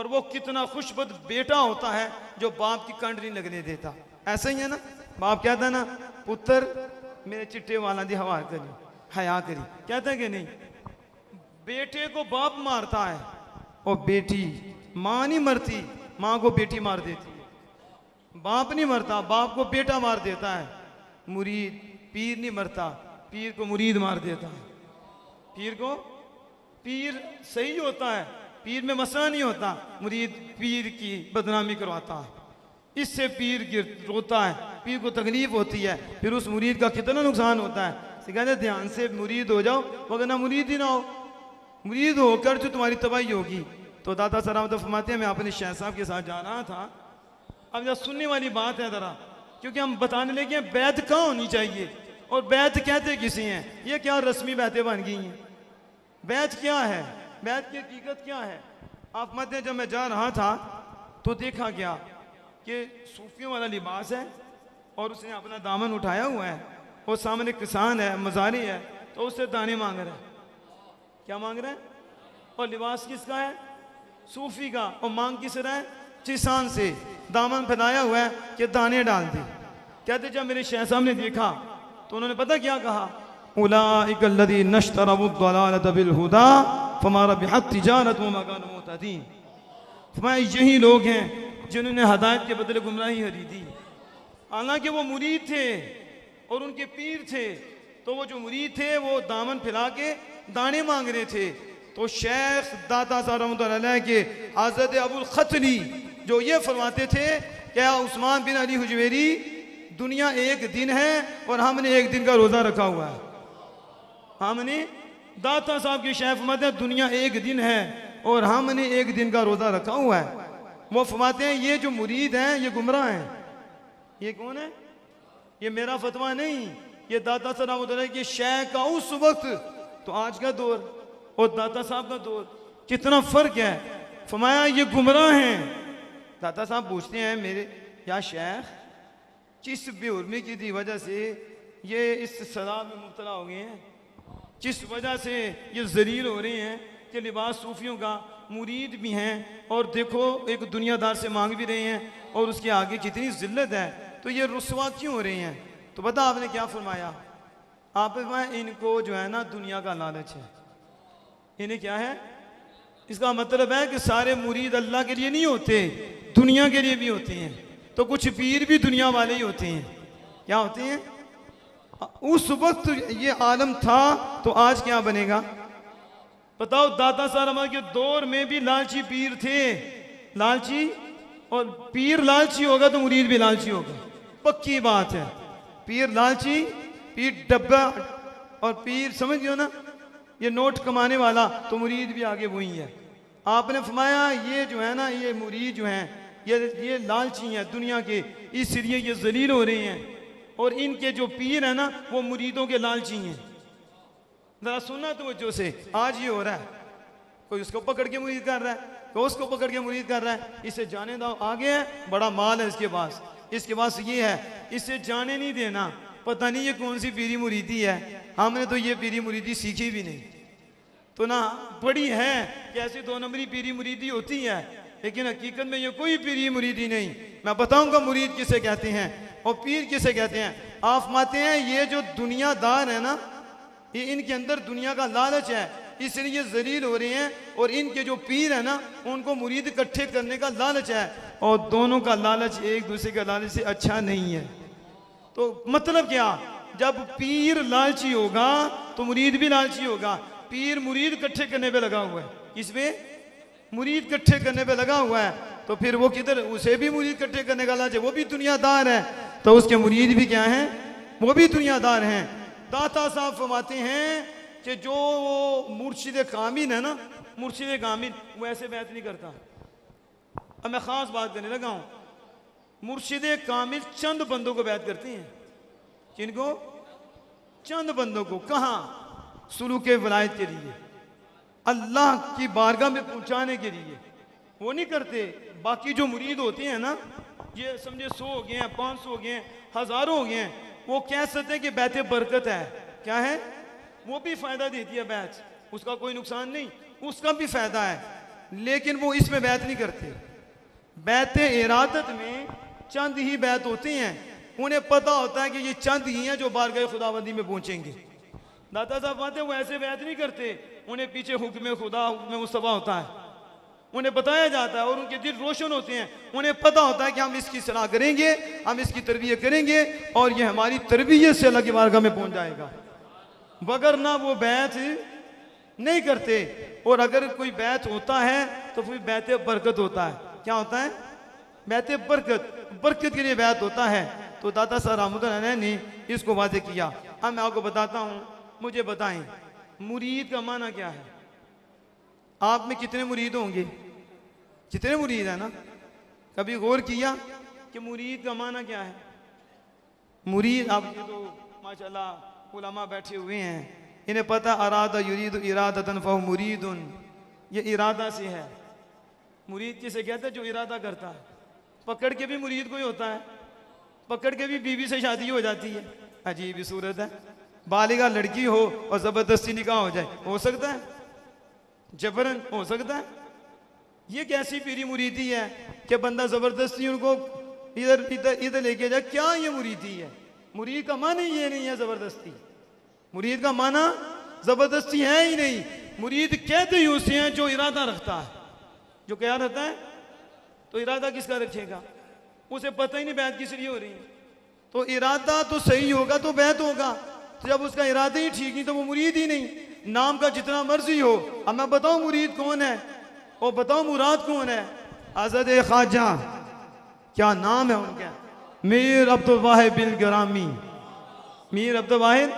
और वो कितना खुशबद बेटा होता है जो बाप की कंड नहीं लगने देता। ऐसा ही है ना, बाप कहता है ना, पुत्र मेरे चिट्टे वाला दी हवा करी, हया करी, कहता है कि नहीं। बेटे को बाप मारता है और बेटी, माँ नहीं मरती, माँ को बेटी मार देती है। बाप नहीं मरता, बाप को बेटा मार देता है। मुरीद, पीर नहीं मरता, पीर को मुरीद मार देता है। पीर सही होता है, पीर में मसला नहीं होता, मुरीद पीर की बदनामी करवाता है। इससे पीर रोता है, पीर को तकलीफ होती है, फिर उस मुरीद का कितना नुकसान होता है। कहते ध्यान से मुरीद हो जाओ, वरना मुरीद ही ना हो। मुरीद होकर जो तुम्हारी तबाही होगी। तो दादा सलामत फरमाते हैं, मैं अपने शेख साहब के साथ जा रहा था। अब जरा सुनने वाली बात है ज़रा, क्योंकि हम बताने लगे बैत कहाँ होनी चाहिए और बैत कहते किसी हैं। ये क्या रस्मी बैतें बन गई हैं? बैत क्या है, बैत की हकीकत क्या है? आप मत जब मैं जा रहा था तो देखा गया कि सूफियों वाला लिबास है और उसने अपना दामन उठाया हुआ है और सामने किसान है, मज़ारी है, तो उससे दाने मांग रहा है। क्या मांग रहा है? और लिबास किसका है? सूफी का। और मांग किस रहा है? किसान से। दामन फैलाया हुआ है कि दाने डाल दे। कहते जब मेरे शेख साहब ने देखा तो उन्होंने पता क्या कहा? उलाइक अल्लज़ी नश्तरऊ द-दलालत बिल-हुदा फमा रबिहत तिजारतुहुम वमा कानू मुहतदीन। फरमाया यही लोग हैं जिन्होंने हदायत के बदले गुमराही खरीदी। हालांकि वो मुरीद थे और उनके पीर थे, तो वो जो मुरीद थे वो दामन फैला के दाने मांग रहे थे। तो शेख दाता साहब रहमतुल्लाह अलैह के हज़रत अबुल खतनी जो ये फरमाते थे, क्या उस्मान बिन अली हुजवेरी, दुनिया एक दिन है और हमने एक दिन का रोज़ा रखा हुआ है। हमने, दाता साहब की शेख फरमाते हैं, दुनिया एक दिन है और हमने एक दिन का रोज़ा रखा हुआ है। वो फरमाते हैं ये जो मुरीद हैं ये गुमराह हैं। ये कौन है? ये मेरा फतवा नहीं, ये दाता साहब के शेख का उस वक्त, तो आज का दौर और दाता साहब का दौर कितना फर्क है। फरमाया ये गुमराह हैं। दाता साहब पूछते हैं मेरे या शेख, जिस बेहुरमी की वजह से ये इस सदा में मुब्तला हो गए हैं, जिस वजह से ये जलील हो रहे हैं कि लिबास सूफियों का, मुरीद भी हैं और देखो एक दुनियादार से मांग भी रहे हैं और उसके आगे कितनी जिल्लत है, तो ये रुस्वा क्यों हो रहे हैं? तो पता आपने क्या फरमाया? आपने फरमाया इनको जो है ना दुनिया का लालच है। इन्हें क्या है? इसका मतलब है कि सारे मुरीद अल्लाह के लिए नहीं होते, दुनिया के लिए भी होते हैं। तो कुछ पीर भी दुनिया वाले ही होते हैं। क्या होते हैं? उस वक्त ये आलम था तो आज क्या बनेगा बताओ? दाता साहब के दौर में भी लालची पीर थे, लालची, और पीर लालची होगा तो मुरीद भी लालची होगा, पक्की बात है। पीर लालची, पीर डब्बा, और पीर समझ गयो ना, ये नोट कमाने वाला, तो मुरीद भी आगे वही है। आपने फरमाया ये जो है ना, ये मुरीद जो हैं ये लालची हैं दुनिया के, इसलिए ये जलील हो रहे हैं। और इनके जो पीर है ना वो मुरीदों के लालची हैं। जरा सुनना तवज्जो से, आज ये हो रहा है, कोई उसको पकड़ के मुरीद कर रहा है, कोई उसको पकड़ के मुरीद कर रहा है। इसे जाने दो, आगे है, बड़ा माल है इसके पास ये है, इसे जाने नहीं देना। पता नहीं ये कौन सी पीरी मुरीदी है, हमने तो ये पीरी मुरीदी सीखी भी नहीं, तो ना बड़ी है कि ऐसी 2 नंबरी पीरी मुरीदी होती है, लेकिन हकीकत में ये कोई पीरी मुरीदी नहीं। मैं बताऊंगा मुरीद किसे कहते हैं और पीर किसे कहते हैं। आप फरमाते हैं ये जो दुनियादार है ना, ये इनके अंदर दुनिया का लालच है, इसलिए ये जलील हो रहे हैं। और इनके जो पीर है ना उनको मुरीद इकट्ठे करने का लालच है, और दोनों का लालच एक दूसरे का लालच से अच्छा नहीं है। तो मतलब क्या? जब पीर लालची होगा तो मुरीद भी लालची होगा। पीर मुरीद इकट्ठे करने पे लगा हुआ है, इसमें मुरीद इकट्ठे करने पे लगा हुआ है, तो फिर वो किधर, उसे भी मुरीद इकट्ठे करने का लालच है, वो भी दुनियादार है, तो उसके मुरीद भी क्या हैं? वो भी दुनियादार हैं। दाता साहब फरमाते हैं कि जो मुर्शिद कामिल है ना, मुर्शिद कामिल वो ऐसे बैत नहीं करता। अब मैं खास बात करने लगा हूँ, मुर्शिद कामिल चंद बंदों को बैत करते हैं। किनको? चंद बंदों को। कहाँ? सुलूके वलायत के लिए, अल्लाह की बारगाह में पहुंचाने के लिए वो नहीं करते। बाकी जो मुरीद होते हैं ना, ये समझे 100 हो गए हैं, 500 हो गए हैं, हजारों हो गए हैं, वो कह सकते हैं कि बैत बरकत है। क्या है? वो भी फायदा देती है बैत, उसका कोई नुकसान नहीं, उसका भी फायदा है। लेकिन वो इसमें बैत नहीं करते। बैत इरादत में चंद ही बैत होती हैं, उन्हें पता होता है कि ये चंद ही हैं जो बारगाह खुदाबंदी में पहुंचेंगे। दाता साहब कहते वो ऐसे बैत नहीं करते, उन्हें पीछे हुक्म खुदा हुक्म मुस्तफा होता है, उन्हें बताया जाता है और उनके दिल रोशन होते हैं। उन्हें पता होता है कि हम इसकी सलाह करेंगे, हम इसकी तरबियत करेंगे और ये हमारी तरबियत से अल्लाह की बारगाह में पहुंच जाएगा। वगर ना वो बैत नहीं करते। और अगर कोई बैत होता है तो फिर बैत बरकत होता है। क्या होता है? बैत बरकत, बरकत के लिए बैत होता है। तो दाता साहब रहमतुल्लाह ने इसको वाज़ेह किया। अब मैं आपको बताता हूँ, मुझे बताएं मुरीद का माना क्या है? आप में कितने मुरीद होंगे? कितने मुरीद है ना? कभी गौर किया कि मुरीद का माना क्या है? मुरीद, आप ये तो माशाल्लाह उलमा बैठे हुए हैं, इन्हें पता अरादा युरीद इरादतन फहु मुरीदुन, ये इरादा से है। मुरीद किसे कहते हैं? जो इरादा करता है। पकड़ के भी मुरीद कोई होता है, पकड़ के भी बीवी से शादी हो जाती है। अजीब ही सूरत है। बालिगा लड़की हो और जबरदस्ती निकाह हो जाए, हो सकता है? जबरन हो सकता है? ये कैसी पीरी मुरीदी है कि बंदा जबरदस्ती उनको इधर इधर इधर लेके जाए? क्या ये मुरीदी है? मुरीद का माना ये नहीं है जबरदस्ती। मुरीद का माना जबरदस्ती है ही नहीं। मुरीद कहते ही उसे हैं जो इरादा रखता है। जो क्या रहता है? तो इरादा किसका रखेगा? उसे पता ही नहीं बैत किस लिए हो रही है। तो इरादा तो सही होगा तो बैत होगा। तो जब उसका इरादा ही ठीक नहीं तो वो मुरीद ही नहीं। नाम का जितना मर्जी हो। अब मैं बताऊं मुरीद कौन है और बताओ मुराद कौन है? आज़ाद ख्वाजा, क्या नाम है उनका? मीर अब्दुल वाहिद बिन गिरामी। मीर अब्दुल वाहिद,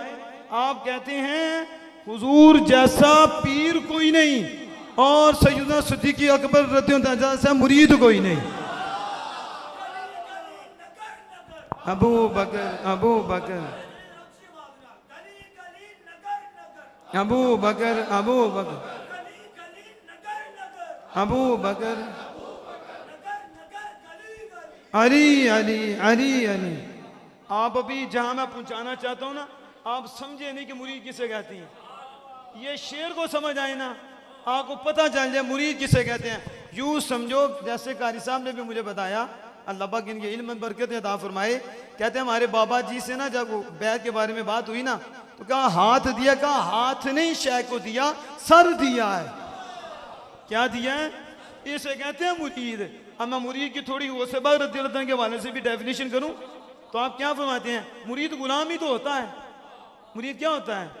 आप कहते हैं हुजूर जैसा पीर कोई नहीं और सैयदना सिद्दीक़ अकबर रज़ियल्लाहु अन्हु जैसा मुरीद कोई नहीं। अबू बकर, अबू बकर, अबू बकर, अबू बकर, अबू बकर, अली अली अली अली। आप अभी जहां मैं पहुंचाना चाहता हूं ना, आप समझे नहीं कि मुरीद किसे कहते हैं। ये शेर को समझ आए ना, आपको पता चल जाए मुरीद किसे कहते हैं। यूं समझो जैसे कारी साहब ने भी मुझे बताया, अल्लाह पाक इनके इल्म में बरकत अता फरमाए। कहते हैं हमारे बाबा जी से ना जब बैत के बारे में बात हुई ना, तो कहा हाथ दिया। कहा हाथ नहीं शेख को दिया, सर दिया है। क्या दिया है? इसे कहते हैं मुरीद। अब मैं मुरीद की थोड़ी गौसे-ए-पाक रज़ियल्लाहु अन्हु के वाले से भी डेफिनेशन करूं तो आप क्या फरमाते हैं? मुरीद गुलाम ही तो होता है। मुरीद क्या होता है?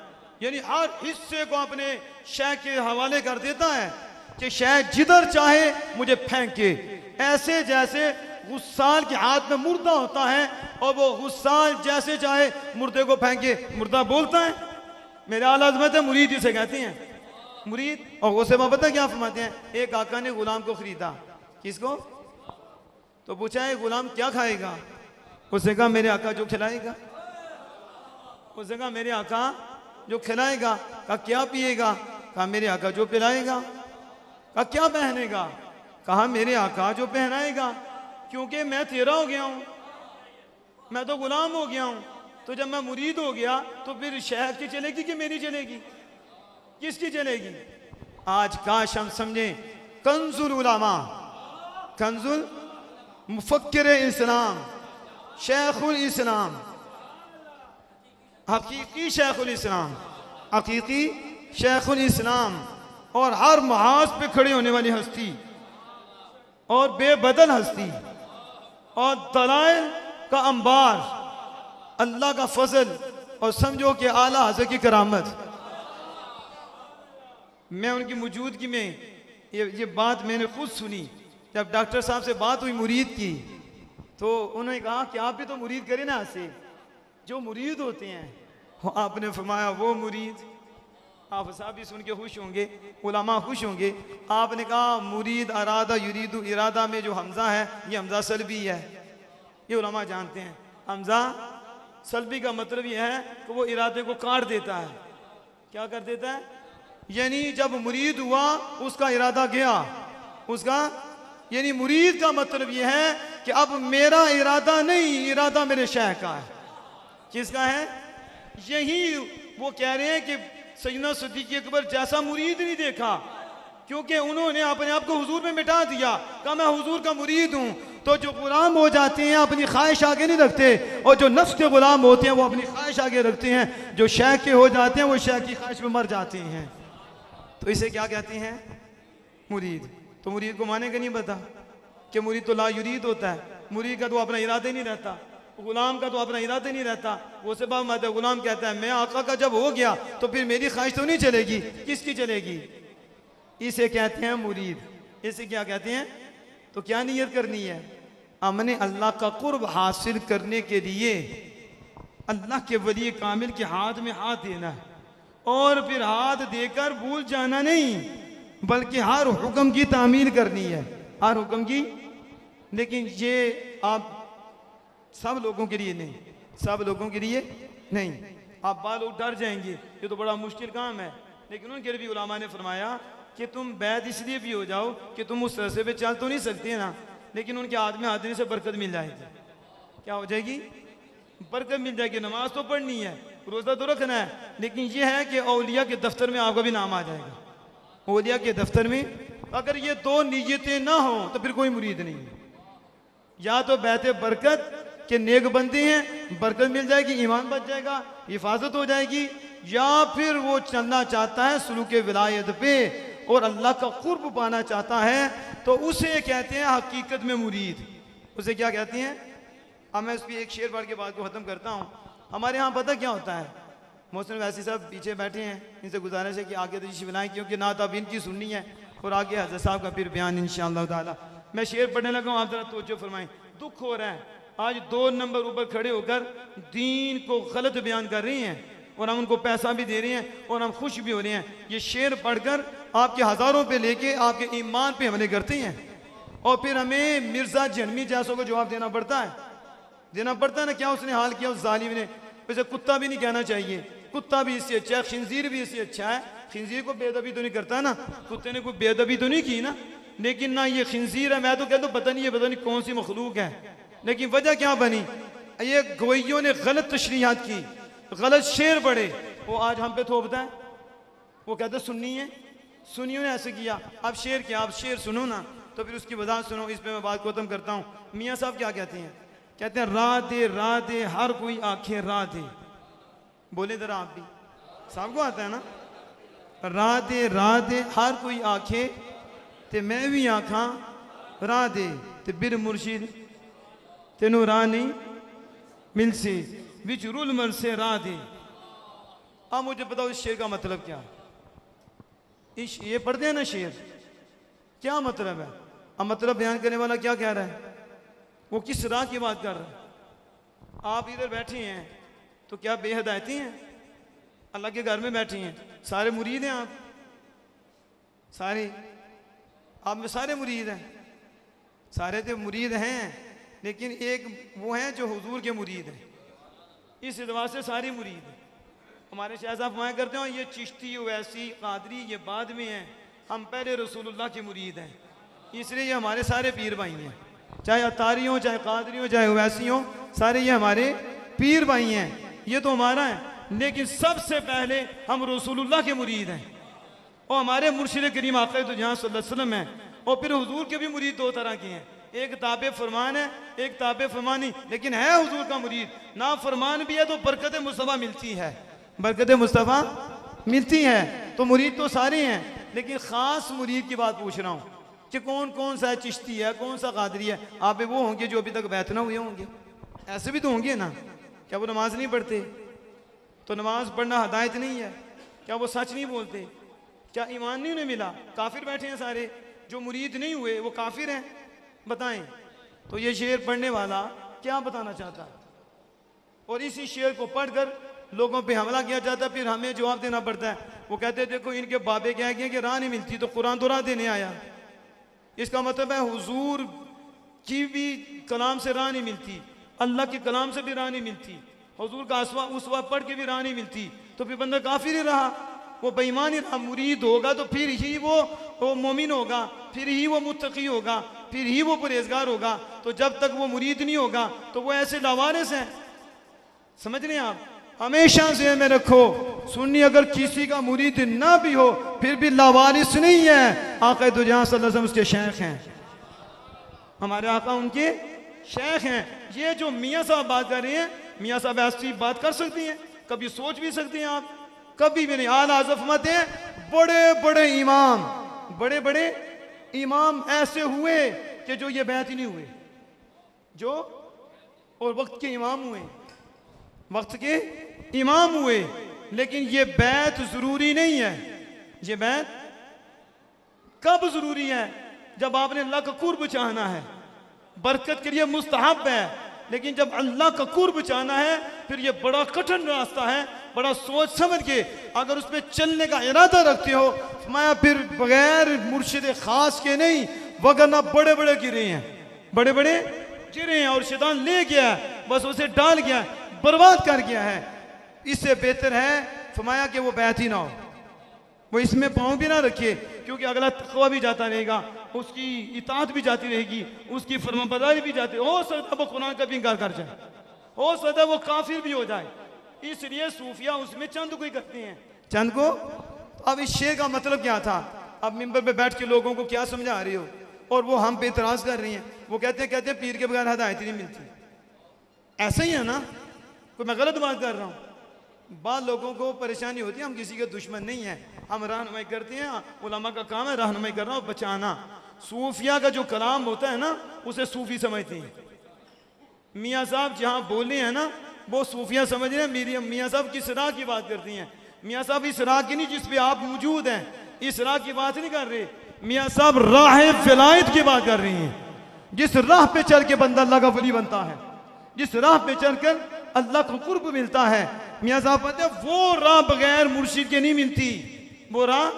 यानी हर हिस्से को अपने शेख के हवाले कर देता है कि शेख जिधर चाहे मुझे फेंके। ऐसे जैसे गुस्साल के हाथ में मुर्दा होता है और वो गुस्साल जैसे चाहे मुर्दे को फेंके, मुर्दा बोलता है। मेरे आला हज़रत है मुरीद इसे कहते हैं। मुरीद और गौसे-ए-पाक पता क्या फरमाते हैं? एक आका ने गुलाम को खरीदा। किसको? तो पूछा है गुलाम क्या खाएगा? उसने कहा मेरे आका जो खिलाएगा। उसने कहा मेरे आका जो खिलाएगा। कहा क्या पिएगा? कहा मेरे आका जो पिलाएगा। कहा क्या पहनेगा? कहा मेरे आका जो पहनाएगा। क्योंकि मैं तेरा हो गया हूं, मैं तो गुलाम हो गया हूं। तो जब मैं मुरीद हो गया तो फिर शेख की चलेगी कि मेरी चलेगी? किसकी चलेगी? आज काश हम समझे कंजुल उलमा, कंजुल मुफक्किर इस्लाम, शेखुल इस्लाम, हकीकी शेखुल इस्लाम, हकीकी शेखुल इस्लाम और हर महाज पे खड़े होने वाली हस्ती और बेबदल हस्ती और दलाइल का अंबार, अल्लाह का फजल और समझो कि आला हज़रत की करामत। मैं उनकी मौजूदगी में ये बात मैंने खुद सुनी। जब डॉक्टर साहब से बात हुई मुरीद की तो उन्होंने कहा कि आप भी तो मुरीद करें ना ऐसे जो मुरीद होते हैं। आपने फरमाया वो मुरीद, आप साहब भी सुन के खुश होंगे, उलमा खुश होंगे। आपने कहा मुरीद अरादा युरीदु इरादा में जो हमजा है ये हमजा सल्बी है। ये उलमा जानते हैं हमजा सल्बी का मतलब ये है कि वो इरादे को काट देता है। क्या कर देता है? यानी जब मुरीद हुआ उसका इरादा गया। उसका यानी मुरीद का मतलब यह है कि अब मेरा इरादा नहीं, इरादा मेरे शेख का है। किसका है? यही वो कह रहे हैं कि सैयदना सिद्दीक़ अकबर जैसा मुरीद नहीं देखा क्योंकि उन्होंने अपने आप को हुजूर में मिटा दिया, कहा मैं हुजूर का मुरीद हूँ। तो जो गुलाम हो जाते हैं अपनी ख्वाहिश आगे नहीं रखते, और जो नफ्स के गुलाम होते हैं वो अपनी ख्वाहिश आगे रखते हैं। जो शेख के हो जाते हैं वो शेख की ख्वाहिश में मर जाते हैं। तो इसे क्या कहते हैं? मुरीद। तो मुरीद को माने का नहीं पता कि मुरीद तो ला युरीद होता है, मुरीद का तो अपना इरादा ही नहीं रहता, गुलाम का तो अपना इरादा ही नहीं रहता। वो से बात मत है, गुलाम कहता है मैं आका का जब हो गया तो फिर मेरी ख्वाहिश तो नहीं चलेगी, किसकी चलेगी? इसे कहते हैं मुरीद। इसे क्या कहते हैं? तो क्या नियत करनी है? हमने अल्लाह का कुर्ब हासिल करने के लिए अल्लाह के वली कामिल के हाथ में हाथ देना है, और फिर हाथ देकर भूल जाना नहीं, बल्कि हर हुक्म की तामील करनी है, हर हुक्म की। लेकिन ये आप सब लोगों के लिए नहीं, सब लोगों के लिए नहीं। आप बाल लोग डर जाएंगे, ये तो बड़ा मुश्किल काम है। लेकिन उनके लिए भी उलामा ने फरमाया कि तुम बैद इसलिए भी हो जाओ कि तुम उस रस्ते पे चल तो नहीं सकते ना, लेकिन उनके हाथ में हाथ देने से बरकत मिल जाएगी। क्या हो जाएगी? बरकत मिल जाएगी। नमाज तो पढ़नी है, रोज़ा तो रखना है, लेकिन ये है कि औलिया के दफ्तर में आपका भी नाम आ जाएगा। औलिया के दफ्तर में अगर ये दो नीयतें ना हो तो फिर कोई मुरीद नहीं है। या तो बैत बरकत के नेक बंदे हैं, बरकत मिल जाएगी, ईमान बच जाएगा, हिफाजत हो जाएगी, या फिर वो चलना चाहता है सुलूक विलायत पे और अल्लाह का कुर्ब पाना चाहता है, तो उसे कहते हैं हकीकत में मुरीद। उसे क्या कहते हैं? अब मैं उसकी एक शेर पढ़ के बात को ख़त्म करता हूँ। हमारे यहाँ पता क्या होता है, मोहसिन वैसी साहब पीछे बैठे हैं, इनसे गुजारिश है कि आगे तशरीफ लाएं, क्योंकि नात अब इनकी सुननी है और आगे हज़रत साहब का फिर बयान इंशाअल्लाह ताला। मैं शेर पढ़ने लगा हूँ, आप ज़रा तवज्जो फरमाएं। दुख हो रहा है, आज 2 नंबर ऊपर खड़े होकर दीन को गलत बयान कर रही हैं, और हम उनको पैसा भी दे रहे हैं और हम खुश भी हो रहे हैं। ये शेर पढ़कर आपके हज़ारों पे लेके आपके ईमान पे हमले करते हैं, और फिर हमें मिर्ज़ा जन्मी जैसों को जवाब देना पड़ता है ना। क्या उसने हाल किया उस जालिम ने? वैसे कुत्ता भी नहीं कहना चाहिए, कुत्ता भी इससे अच्छा है, खिंजीर भी इससे अच्छा है। खिंजीर को बेदबी तो नहीं करता ना, कुत्ते ने कोई बेदबी तो नहीं की ना, लेकिन ना ये खिंजीर है। मैं तो कहता हूँ पता नहीं कौन सी मखलूक है, लेकिन वजह क्या बनी? ये गोइयों ने गलत तशरीहात की, गलत शेर पढ़े, वो आज हम पे थोपता है। वो कहते सुन्नी है, सुन्नियों ने ऐसे किया। अब शेर क्या, आप शेर सुनो ना तो फिर उसकी वजह सुनो। इस पे मैं बात को खत्म करता हूँ। मियाँ साहब क्या कहते हैं? कहते हैं राह दे हर कोई आंखें राह दे। बोले जरा आप भी, साहब को आता है ना? राह दे हर कोई आंखें ते मैं भी आखा राह दे ते बिर मुर्शिद तेनों राह नहीं मिल से विच रुल मर से राह दे। अब मुझे बताओ इस शेर का मतलब क्या? इस ये पढ़ते हैं ना शेर, क्या मतलब है? अब मतलब बयान करने वाला क्या कह रहा है? वो किस राह की बात कर रहा है? आप इधर बैठे हैं तो क्या बेहदायती हैं? अल्लाह के घर में बैठे हैं, सारे मुरीद हैं आप, सारे आप में सारे मुरीद हैं। सारे तो मुरीद हैं, लेकिन एक वो हैं जो हुजूर के मुरीद हैं। इस एतबार से सारे मुरीद हैं। हमारे शाह साहब फरमाया करते हैं ये चिश्ती वैसी कादरी ये बाद में हैं, हम पहले रसूलुल्लाह के मुरीद हैं। इसलिए ये हमारे सारे पीर भाई हैं, चाहे अतारी हो, चाहे कादरी हो, चाहे वैसी हो, सारे ये हमारे पीर भाई हैं। ये तो हमारा है, लेकिन सबसे पहले हम रसूलुल्लाह के मुरीद हैं, और हमारे मुर्शिद करीम आक़ा तो जहाँ सल्लल्लाहु अलैहि वसल्लम हैं। और फिर हुजूर के भी मुरीद 2 तरह के हैं, एक ताबे फरमान है, एक ताबे फरमानी, लेकिन है हुजूर का मुरीद। ना फरमान भी है तो बरकत मुस्तफ़ा मिलती है, बरकत मुस्तफ़ा मिलती है। तो मुरीद तो सारे हैं, लेकिन ख़ास मुरीद की बात पूछ रहा हूँ कि कौन कौन सा चिश्ती है, कौन सा कादरी है। आप वो होंगे जो अभी तक बैत ना हुए होंगे, ऐसे भी तो होंगे ना। क्या वो नमाज नहीं पढ़ते? तो नमाज पढ़ना हदायत नहीं है? क्या वो सच नहीं बोलते? क्या ईमान नहीं उन्हें मिला? काफिर बैठे हैं सारे, जो मुरीद नहीं हुए वो काफिर हैं? बताएं। तो ये शेर पढ़ने वाला क्या बताना चाहता है? और इसी शेर को पढ़कर लोगों पे हमला किया जाता है, फिर हमें जवाब देना पड़ता है। वो कहते हैं देखो इनके बाबे क्या किए कि राह नहीं मिलती, तो कुरान तो राह देने आया। इसका मतलब है हुजूर की भी कलाम से राह नहीं मिलती, अल्लाह के कलाम से भी राह नहीं मिलती, हुजूर का उसवा पढ़ के भी राह नहीं मिलती, तो फिर बंदा काफिर ही रहा, वो बेईमान ही रहा। मुरीद होगा तो फिर ही वो मोमिन होगा, फिर ही वो मुत्तकी होगा, फिर ही वो परहेजगार होगा। तो जब तक वो मुरीद नहीं होगा तो वो ऐसे लावारिस हैं। समझ रहे हैं आप? हमेशा ज़हन में रखो, सुन्नी अगर किसी का मुरीद ना भी हो फिर भी लावारिस नहीं है। आका दो जहां सल्लल्लाहु अलैहि वसल्लम उसके शेख हैं, हमारे आका उनके शेख हैं। ये जो मियाँ साहब बात कर रहे हैं, मियाँ साहब ऐसी बात कर सकती हैं? कभी सोच भी सकती हैं आप? कभी भी नहीं। आला हज़रत फरमाते हैं बड़े बड़े इमाम ऐसे हुए कि जो ये बैत ही नहीं हुए, जो और वक्त के इमाम हुए, वक्त के इमाम हुए, लेकिन ये बैत जरूरी नहीं है। ये बैत कब जरूरी है? जब आपने अल्लाह का कुर्ब चाहना है, बरकत के लिए मुस्तहब है। लेकिन जब अल्लाह का कुर्ब चाहना है फिर ये बड़ा कठिन रास्ता है, बड़ा सोच समझ के अगर उस पर चलने का इरादा रखते हो, मैं फिर बगैर मुर्शिद खास के नहीं, वगरना बड़े बड़े गिरे हैं, बड़े बड़े गिरे हैं और शैतान ले गया, बस उसे डाल गया, बर्बाद कर गया है। इससे बेहतर है फरमाया कि वो बैत ही ना हो, वो इसमें पाँव भी ना रखे, क्योंकि अगला तकवा भी जाता रहेगा, उसकी इताअत भी जाती रहेगी, उसकी फरमाबरदारी भी जाती। हो सकता है वो कुरान का भी इंकार कर जाए, हो सकता है वो काफिर भी हो जाए। इसलिए सूफिया उसमें चंद को ही करते हैं, चंद को। अब इस शेर का मतलब क्या था? अब मिंबर पे बैठ के लोगों को क्या समझा रही हो? और वो हम पे इतराज कर रही हैं। वो कहते हैं पीर के बगैर हिदायत नहीं मिलती। ऐसा ही है ना? कोई मैं गलत बात कर रहा हूँ? बाद लोगों को परेशानी होती है, हम किसी के दुश्मन नहीं है, हम रहनुमाई करते हैं, उलमा का काम है रहनुमाई करना और बचाना। सूफिया का जो कलाम होता है ना, उसे सूफी समझते हैं। मियाँ साहब जहाँ बोले हैं ना, वो सूफिया समझ रहे हैं। मेरी मियाँ साहब किस राह की बात करती हैं? मियाँ साहब इस राह की नहीं जिस पे आप मौजूद हैं, इस राह की बात नहीं कर रहे। मियाँ साहब राह फिलायत की बात कर रही हैं, जिस राह पे चल के बंदा अल्लाह का वली बनता है, जिस राह पे चलकर अल्लाह को कुर्ब मिलता है। मियाँ साहब कहते हैं वो राह बगैर मुर्शिद के नहीं मिलती, वो राह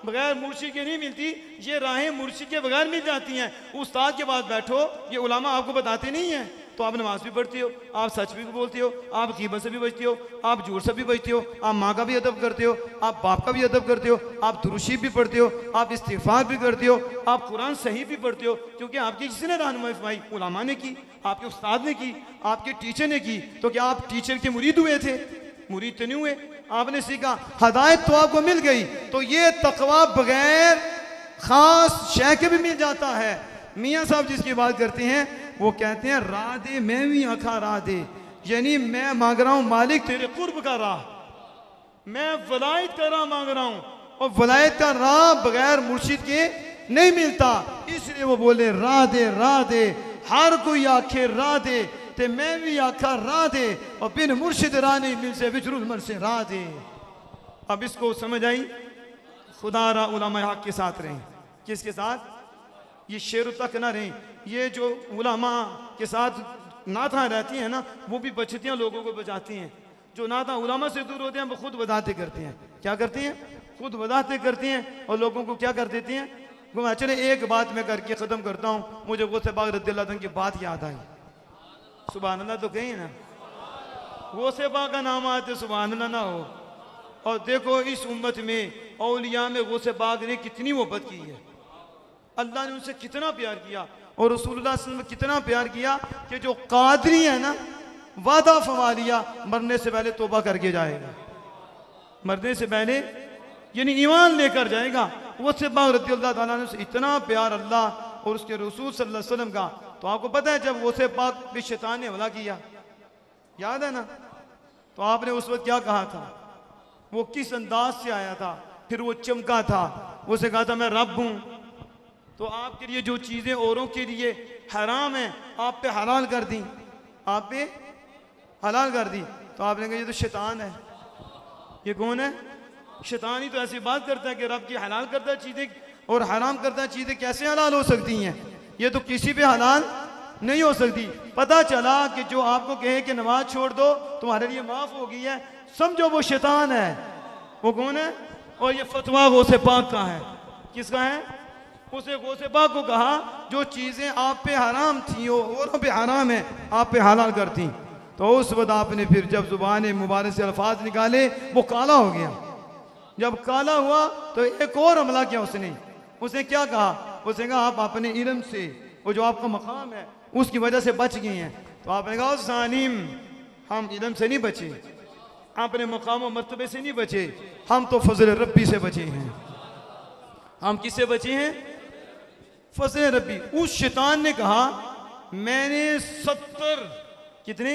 बगैर मुर्शिद के नहीं मिलती। ये राहें मुर्शिद के बगैर मिल जाती हैं। उस्ताद के पास बैठो, ये उलामा आपको बताते नहीं हैं, तो आप नमाज भी पढ़ती हो, आप सच भी बोलती हो, आप गीबत से भी बचती हो, आप झूठ से भी बचती हो, आप माँ का भी अदब करते हो, आप बाप का भी अदब करते हो, आप दुरूशी भी पढ़ते हो, आप इस्तिग़फ़ार भी करते हो, आप कुरान सही भी पढ़ते हो, क्योंकि आपकी किसने रहनुमाई फरमाई? उलामा ने की, आपके उस्ताद ने की, आपके टीचर ने की। तो क्या आप टीचर के मुरीद हुए थे? मुरीद तो नहीं हुए, आपने सीखा, हदायत तो आपको मिल गई। तो ये तकवा बगैर खास शय के भी मिल जाता है। मियाँ साहब जिसकी बात करते हैं वो कहते हैं राह दे मैं भी आखा राह दे, यानी मैं मांग रहा हूँ मालिक तेरे कुर्ब का राह, मैं वलायत का राह मांग रहा हूँ, और वलायत का राह बगैर मुर्शिद के नहीं मिलता। इसलिए वो बोले राह दे हर कोई आखे राह दे, ते मैं भी आखा राह दे, और बिन मुर्शिद राह नहीं मिल से विचरुल मर से राह दे। अब इसको समझ आई? खुदा रा उलमा हक के साथ रहें। किसके साथ? ये शेर तक ना रहें। ये जो उलमा के साथ नाता रहती हैं ना, वो भी बचतियाँ लोगों को बचाती हैं। जो नाता उलमा से दूर होते हैं वो खुद वदाते करते हैं। क्या करती हैं? खुद वदाते करती हैं और लोगों को क्या कर देती हैं? गुमराह। चले एक बात मैं करके ख़त्म करता हूँ। मुझे गौसे पाक रज़ियल्लाहु अन्हु की बात याद आई। सुभान अल्लाह तो कहीं ना, गौसे पाक का नाम आते सुभान अल्लाह ना हो। और देखो इस उम्मत में औलिया में गौसे पाक ने कितनी मोहब्बत की है, अल्लाह ने उनसे कितना प्यार किया, और रसूलुल्लाह सल्लल्लाहु अलैहि वसल्लम ने कितना प्यार किया कि जो कादरी है ना, वादा फरमा लिया मरने से पहले तौबा करके जाएगा, मरने से पहले यानी ईमान लेकर जाएगा। वो से पाक रज़ियल्लाहु ताला अन्हु से इतना प्यार अल्लाह और उसके रसूल सल्लल्लाहु अलैहि वसल्लम का। तो आपको पता है जब वो से पाक पे शैतान ने हमला किया, याद है ना? तो आपने उस वक्त क्या कहा था? वो किस अंदाज से आया था, फिर वो चमका था, उसे कहा था मैं रब हूं। तो आपके लिए जो चीज़ें औरों के लिए हराम है आप पे हलाल कर दी, आप पे हलाल कर दी। तो आपने कहा ये तो शैतान है। ये कौन है? शैतान ही तो ऐसी बात करता है कि रब की हलाल करता चीज़ें और हराम करता चीज़ें कैसे हलाल हो सकती हैं? ये तो किसी पे हलाल नहीं हो सकती। पता चला कि जो आपको कहे कि नमाज छोड़ दो तुम्हारे लिए माफ़ हो गई है, समझो वो शैतान है। वो कौन है? और ये फतवा गौसे पाक का है। किसका है? उसे गौसे पाक को कहा जो चीज़ें आप पे हराम थी औरों पे हराम है आप पे हलाल करती। तो उस वक्त आपने फिर जब ज़ुबान मुबारक से अल्फाज निकाले वो काला हो गया। जब काला हुआ तो एक और हमला किया उसने क्या कहा? उसने कहा आप अपने इल्म से वो जो आपका मकाम है उसकी वजह से बच गए हैं। तो आपने कहा जालिम हम इल्म से नहीं बचे, अपने मकाम और मर्तबे से नहीं बचे, हम तो फजल रब्बी से बचे हैं। हम किससे बचे हैं? फजल रब्बी। उस शैतान ने कहा मैंने 70 कितने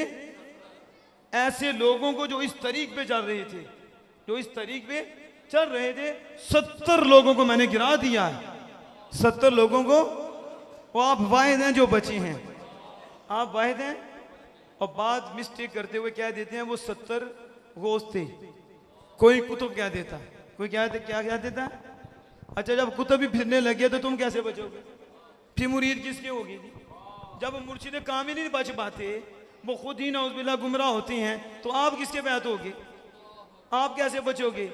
ऐसे लोगों को जो इस तरीक पे चल रहे थे, जो इस तरीक पे चल रहे थे, 70 लोगों को मैंने गिरा दिया है। 70 लोगों को। वो आप वाहिद हैं जो बचे हैं, आप वाहिद हैं। और बात मिस्टेक करते हुए क्या देते हैं, वो 70 गोश्त थे। कोई कुतुब क्या देता, कोई क्या देता। अच्छा जब कुतुब भी फिरने लगे तो तुम कैसे बचोगे? फिर मुरीद किसके होगी? जब मुर्शिद कामिल नहीं बच पाते, वो खुद ही नौज़ुबिल्लाह गुमराह होते हैं, तो आप किसके बैत होगे? आप कैसे बचोगे?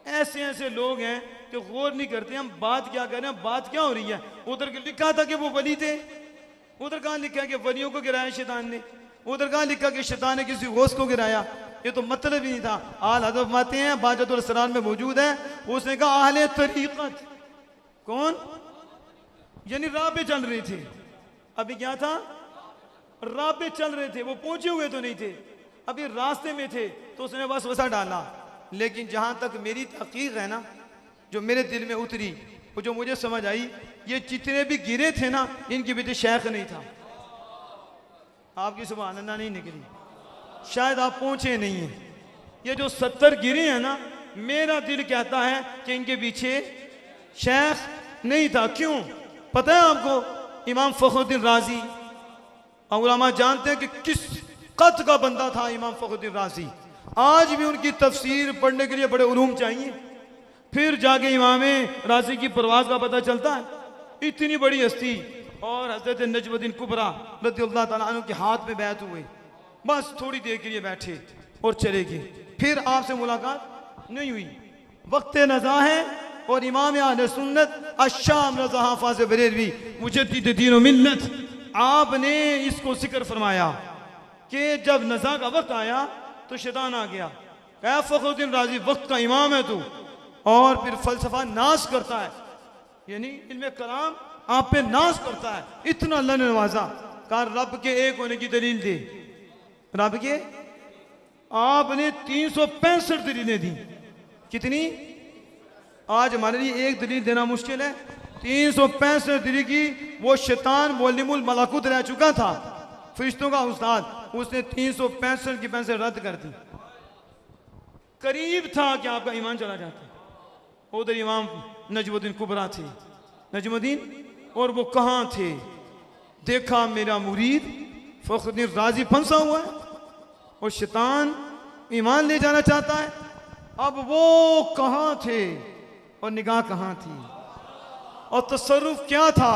ऐसे ऐसे लोग हैं कि गौर नहीं करते हम बात क्या कर रहे हैं, बात क्या हो रही है। उधर लिखा था कि वो वली थे, उधर कहाँ लिखा कि वलियों को गिराया शैतान ने, उधर कहाँ लिखा कि शैतान ने किसी गौस को गिराया। ये तो मतलब ही नहीं था। आल हज़रत फरमाते हैं, बाजतुल सरान में मौजूद है, उसने कहा अहले तरीक़त। कौन? यानी राह पे चल रहे थे। अभी क्या था? राह पे चल रहे थे, वो पहुंचे हुए तो नहीं थे, अभी रास्ते में थे, तो उसने बस वसा डाला। लेकिन जहां तक मेरी तहकीक है ना, जो मेरे दिल में उतरी, वो जो मुझे समझ आई, ये जितने भी गिरे थे ना, इनके बीच शेख नहीं था। आपकी सुभान अल्लाह नहीं निकली, शायद आप पहुंचे नहीं हैं। ये जो 70 गिरे हैं ना, मेरा दिल कहता है कि इनके पीछे शेख नहीं था। क्यों पता है आपको? इमाम फखरुद्दीन राजी, उलमा जानते हैं कि किस कद का बंदा था इमाम फखरुद्दीन राजी। आज भी उनकी तफसीर पढ़ने के लिए बड़े उलूम चाहिए, फिर जाके इमाम राजी की परवाज़ का पता चलता है। इतनी बड़ी हस्ती, और हज़रत नजमुद्दीन कुबरा रज़ियल्लाहु ताला अन्हु के हाथ में बैत हुए, बस थोड़ी देर के लिए बैठे और चले गए, फिर आपसे मुलाकात नहीं हुई। वक्त नज़ा है, और इमाम अहले सुन्नत अश्शाम रज़ा हाफ़िज़ बरेलवी मुजद्दिद दीन व मिल्लत, आपने इसको जिक्र फरमाया कि जब नज़ा का वक्त आया तो शैतान आ गया, कहा फखरुद्दीन राजी वक्त का इमाम है तू, और फिर फलसफा नाश करता है, यानी इल्म कलाम आप पे नाश करता है। इतना अल्लाह ने नवाजा। कहा रब के एक होने की दलील दे। रब के आपने 365 दलीलें दी। कितनी? आज हमारे लिए एक दलील देना मुश्किल है। 365 दलील की वो शैतान मुअल्लिमुल मलाकुत रह चुका था, फरिश्तों का उस्ताद, उसने 365 की पैसे रद्द कर दी। करीब था कि आपका ईमान चला जाता। उधर इमाम नजमुद्दीन कुबरा थे, नजमुद्दीन, और वो कहाँ थे? देखा मेरा मुरीद फखरुद्दीन राजी फंसा हुआ है और शैतान ईमान ले जाना चाहता है। अब वो कहाँ थे और निगाह कहाँ थी और तसर्रुफ क्या था?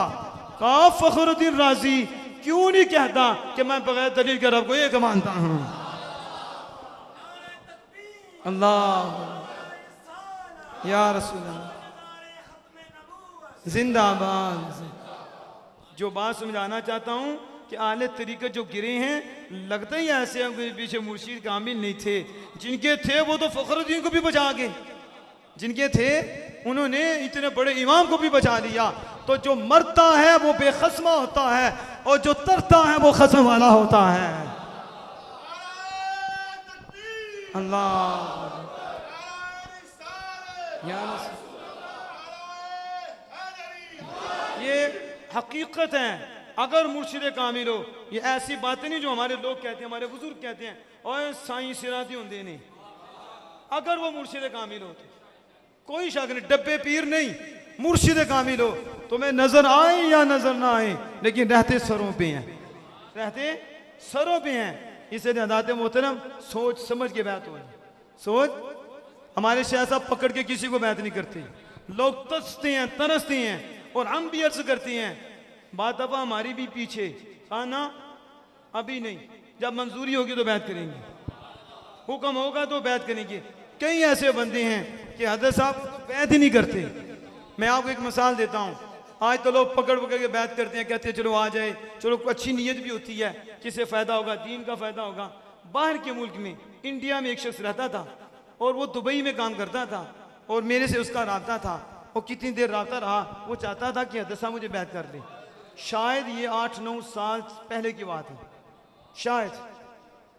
कहा फखरुद्दीन राजी क्यों नहीं कहता कि मैं बगैर दलील के रब को एक मानता हूँ। अल्लाह या रसूल अल्लाह जिंदाबाद। जो बात समझाना चाहता हूँ कि आले तरीके जो गिरे हैं, लगता ही ऐसे हैं पीछे मुर्शिद कामिल नहीं थे। जिनके थे वो तो फखरुद्दीन को भी बचा गए, जिनके थे उन्होंने इतने बड़े इमाम को भी बचा लिया। तो जो मरता है वो बेखस्मा होता है, और जो तरता है वो खस्म वाला होता है। अल्लाह ये हकीकत है। अगर मुर्शिद कामिल हो, ये ऐसी बातें नहीं जो हमारे लोग कहते हैं, हमारे बुजुर्ग कहते हैं और साईं सिराती होंगे नहीं। अगर वो मुर्शिद कामिल हो तो कोई शक नहीं, डब्बे पीर नहीं, मुर्शिद कामिल हो, तुम्हें नजर आए या नजर ना आए, लेकिन रहते सरों पे हैं, रहते सरों पे हैं। इसलिए अदाते मोहतरम सोच समझ के बात हो। सोच हमारे शाह साहब पकड़ के किसी को बात नहीं करते, लोग तरसते हैं, तरसते हैं, और हम भी अर्ज करते हैं। बात अब हमारी भी पीछे आना, अभी नहीं, जब मंजूरी होगी तो बात करेंगे, हुक्म होगा तो बात करेंगे। कई ऐसे बंदे हैं कि हज़रत साहब बात ही नहीं करते। मैं आपको एक मिसाल देता हूँ। आज तो लोग पकड़ पकड़ के बात करते हैं, कहते हैं चलो आ जाए, चलो अच्छी नीयत भी होती है, किससे फ़ायदा होगा, दीन का फ़ायदा होगा। बाहर के मुल्क में, इंडिया में एक शख्स रहता था और वो दुबई में काम करता था, और मेरे से उसका राब्ता था। और कितनी देर राब्ता रहा, वो चाहता था कि हज़रत साहब मुझे बात कर ले। शायद ये 8-9 साल पहले की बात है शायद।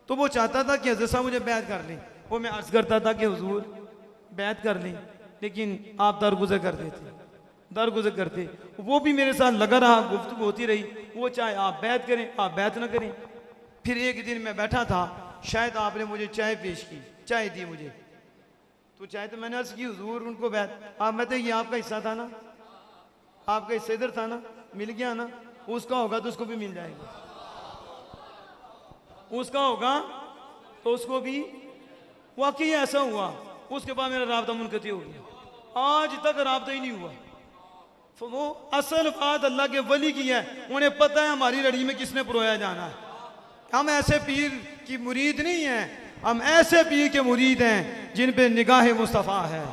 तो वो चाहता था कि हज़रत साहब मुझे बात कर लें। वो मैं अर्ज करता था कि हुजूर बैत कर लें, लेकिन आप दरगुजर कर देते, दरगुजर करते। वो भी मेरे साथ लगा रहा, गुफ्तगू होती रही, वो चाहे आप बैत करें आप बैत ना करें। फिर एक दिन मैं बैठा था, शायद आपने मुझे चाय पेश की, चाय दी मुझे, तो चाय तो मैंने अर्ज की हुजूर उनको बैत, आप मैं तो ये आपका हिस्सा था ना, आपका हिस्सा इधर था ना, मिल गया ना, उसका होगा तो उसको भी मिल जाएगा, उसका होगा तो उसको भी। वाकई ऐसा हुआ। उसके बाद मेरा राब्ता मुनक़ती हो गया, आज तक राब्ता ही नहीं हुआ। तो वो असल बात अल्लाह के वली की है, उन्हें पता है हमारी लड़ी में किसने परोया जाना है। हम ऐसे पीर की मुरीद नहीं हैं, हम ऐसे पीर के मुरीद हैं जिन पे निगाह मुस्तफ़ा है,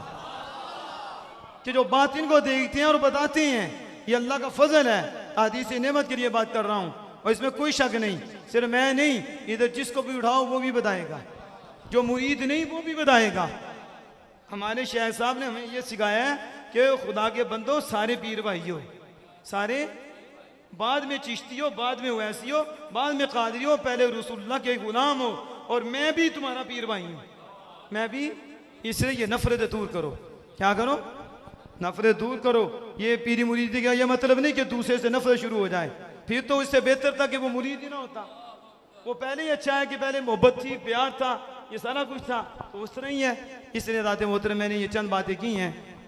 कि जो बातिन को देखते हैं और बताते हैं। ये अल्लाह का फजल है। हदीस नेमत के लिए बात कर रहा हूँ और इसमें कोई शक नहीं, सिर्फ मैं नहीं, इधर जिसको भी उठाओ वो भी बताएगा, जो मुरीद नहीं वो भी बताएगा। हमारे शेख साहब ने हमें ये सिखाया है कि खुदा के बंदो सारे पीर भाई हो, सारे, बाद में चिश्ती हो, बाद में वैसी हो, बाद में कादरी हो, पहले रसूलुल्लाह के गुलाम हो, और मैं भी तुम्हारा पीर भाई हूँ, मैं भी। इसलिए ये नफरत दूर करो। क्या करो? नफरत दूर करो। ये पीरी मुरीदी का ये मतलब नहीं कि दूसरे से नफरत शुरू हो जाए, फिर तो इससे बेहतर था कि वो मुरीद ही ना होता। वो पहले ही अच्छा है कि पहले मोहब्बत थी, प्यार था, ये सारा कुछ था, तो उस तरह ही है। इसलिए रात मोहतरम मैंने ये चंद बातें की हैं